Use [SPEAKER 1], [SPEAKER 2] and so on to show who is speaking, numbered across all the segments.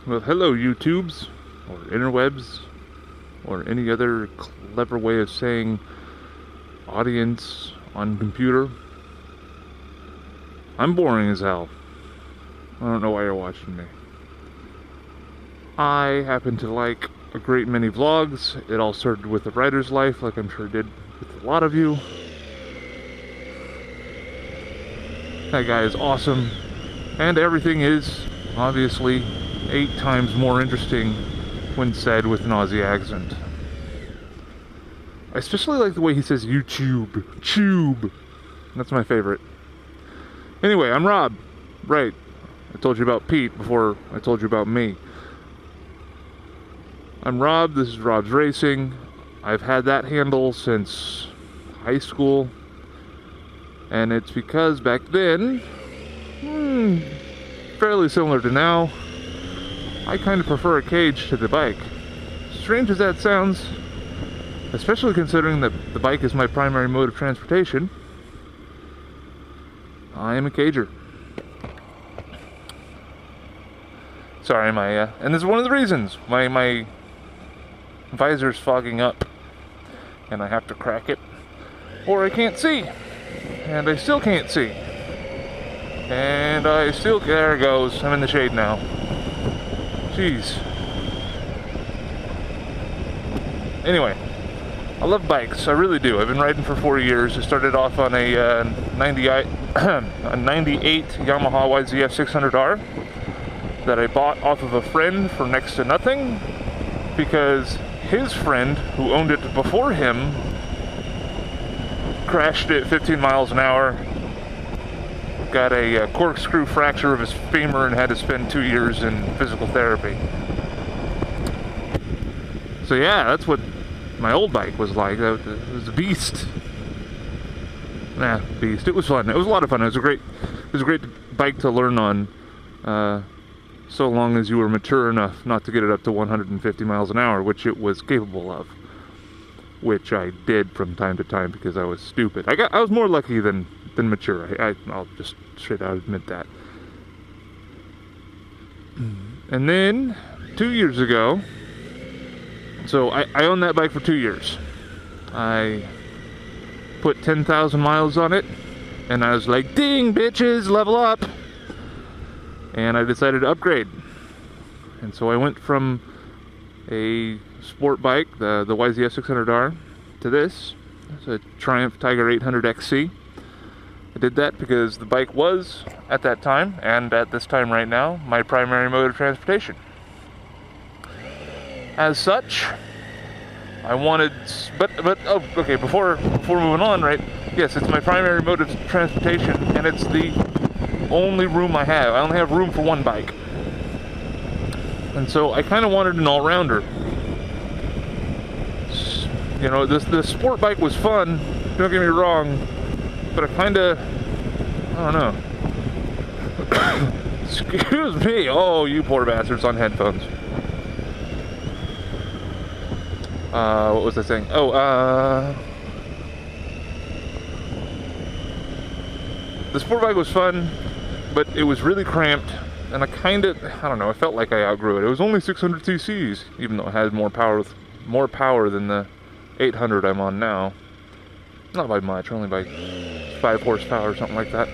[SPEAKER 1] Well, hello YouTubes, or interwebs, or any other clever way of saying audience on computer. I'm boring as hell. I don't know why you're watching me. I happen to like a great many vlogs. It all started with a writer's life, like I'm sure it did with a lot of you. That guy is awesome, and everything is obviously 8 times more interesting when said with an Aussie accent. I especially like the way he says YouTube. Tube. That's my favorite. Anyway, I'm Rob. Right. I told you about Pete before I told you about me. I'm Rob. This is RobsRacing. I've had that handle since high school. And it's because back then, fairly similar to now, I kind of prefer a cage to the bike. Strange as that sounds, especially considering that the bike is my primary mode of transportation, I am a cager. Sorry, and this is one of the reasons my visor's fogging up, and I have to crack it, or I can't see, and I still can't see, and there it goes, I'm in the shade now. Jeez. Anyway, I love bikes, I really do. I've been riding for 4 years. I started off on a 98 Yamaha YZF-600R that I bought off of a friend for next to nothing because his friend, who owned it before him, crashed it 15 miles an hour, got a corkscrew fracture of his femur, and had to spend 2 years in physical therapy. So yeah, that's what my old bike was like. It was a beast. Beast. It was fun. It was a lot of fun. It was a great bike to learn on, so long as you were mature enough not to get it up to 150 miles an hour, which it was capable of. Which I did from time to time because I was stupid. I was more lucky than mature. I'll just straight out admit that. And then 2 years ago, so I owned that bike for 2 years. I put 10,000 miles on it, and I was like, ding, bitches, level up. And I decided to upgrade. And so I went from a sport bike, the YZF-600R, to this. It's a Triumph Tiger 800 XC. I did that because the bike was, at that time, and at this time right now, my primary mode of transportation. As such, I wanted, okay, before moving on, right, yes, it's my primary mode of transportation, and it's the only room I have. I only have room for one bike. And so I kind of wanted an all-rounder. You know, the sport bike was fun, don't get me wrong, but I don't know. Excuse me. Oh, you poor bastards on headphones. What was I saying? The sport bike was fun, but it was really cramped, and I don't know, I felt like I outgrew it. It was only 600 cc's, even though it had more power than the 800 I'm on now. Not by much, only by 5 horsepower or something like that.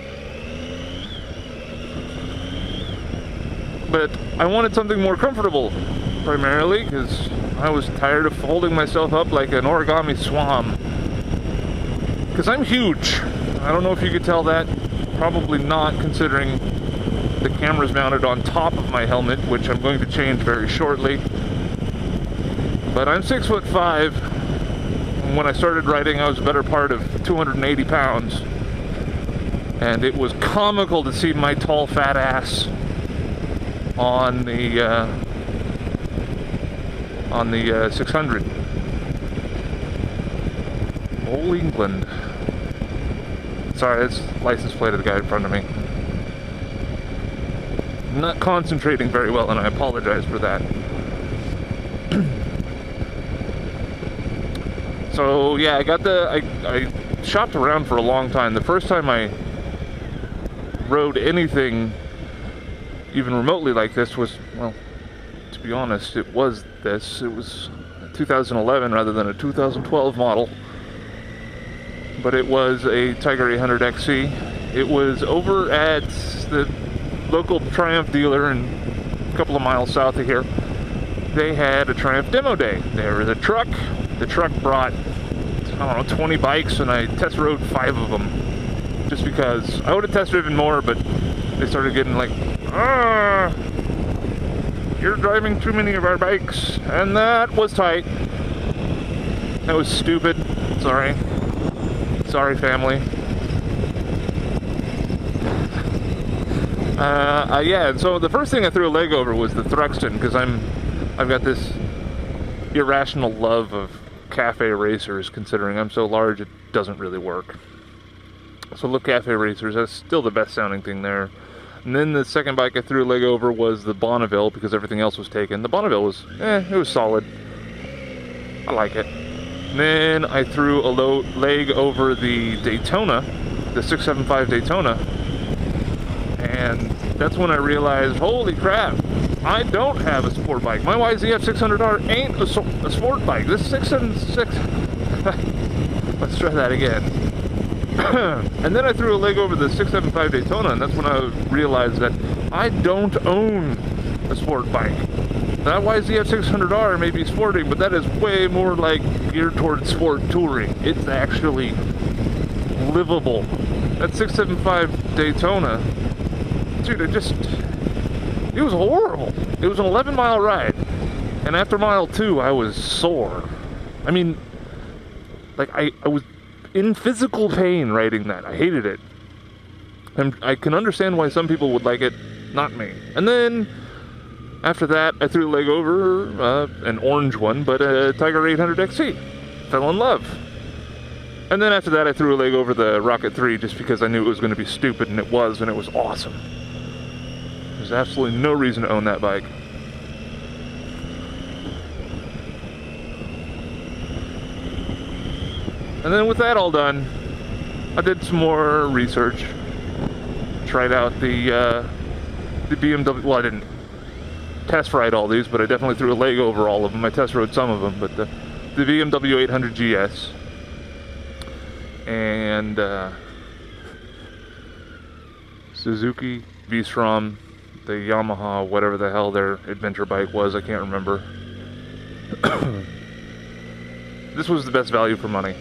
[SPEAKER 1] But I wanted something more comfortable, primarily, because I was tired of folding myself up like an origami swam. Because I'm huge. I don't know if you could tell that. Probably not, considering the camera's mounted on top of my helmet, which I'm going to change very shortly. But I'm 6'5". When I started riding, I was a better part of 280 pounds. And it was comical to see my tall, fat ass on the 600. Old England. Sorry, that's license plate of the guy in front of me. I'm not concentrating very well, and I apologize for that. So yeah, I shopped around for a long time. The first time I rode anything even remotely like this was, well, be honest, it was this. It was 2011 rather than a 2012 model. But it was a Tiger 800 XC. It was over at the local Triumph dealer in a couple of miles south of here. They had a Triumph demo day. There was a truck. The truck brought, I don't know, 20 bikes, and I test rode 5 of them. Just because I would have test driven more, but they started getting like, you're driving too many of our bikes. And that was tight. That was stupid. Sorry. Sorry, family. Yeah, and so the first thing I threw a leg over was the Thruxton, because I've got this irrational love of cafe racers, considering I'm so large it doesn't really work. So look, cafe racers, that's still the best sounding thing there. And then the second bike I threw a leg over was the Bonneville, because everything else was taken. The Bonneville was, it was solid. I like it. And then I threw a leg over the Daytona, the 675 Daytona. And that's when I realized, holy crap, I don't have a sport bike. My YZF 600R ain't a sport bike. This 676... Let's try that again. And then I threw a leg over the 675 Daytona, and that's when I realized that I don't own a sport bike. That YZF 600R may be sporting, but that is way more like geared towards sport touring. It's actually livable. That 675 Daytona, dude, it was horrible. It was an 11-mile ride, and after mile 2, I was sore. I mean, like, I was in physical pain riding that. I hated it. And I can understand why some people would like it, not me. And then, after that, I threw a leg over, an orange one, but a Tiger 800 XC. Fell in love. And then after that, I threw a leg over the Rocket 3 just because I knew it was going to be stupid, and it was awesome. There's absolutely no reason to own that bike. And then with that all done, I did some more research. Tried out the BMW, well, I didn't test ride all these, but I definitely threw a leg over all of them. I test rode some of them, but the BMW 800 GS and Suzuki V-Strom, the Yamaha, whatever the hell their adventure bike was, I can't remember. This was the best value for money.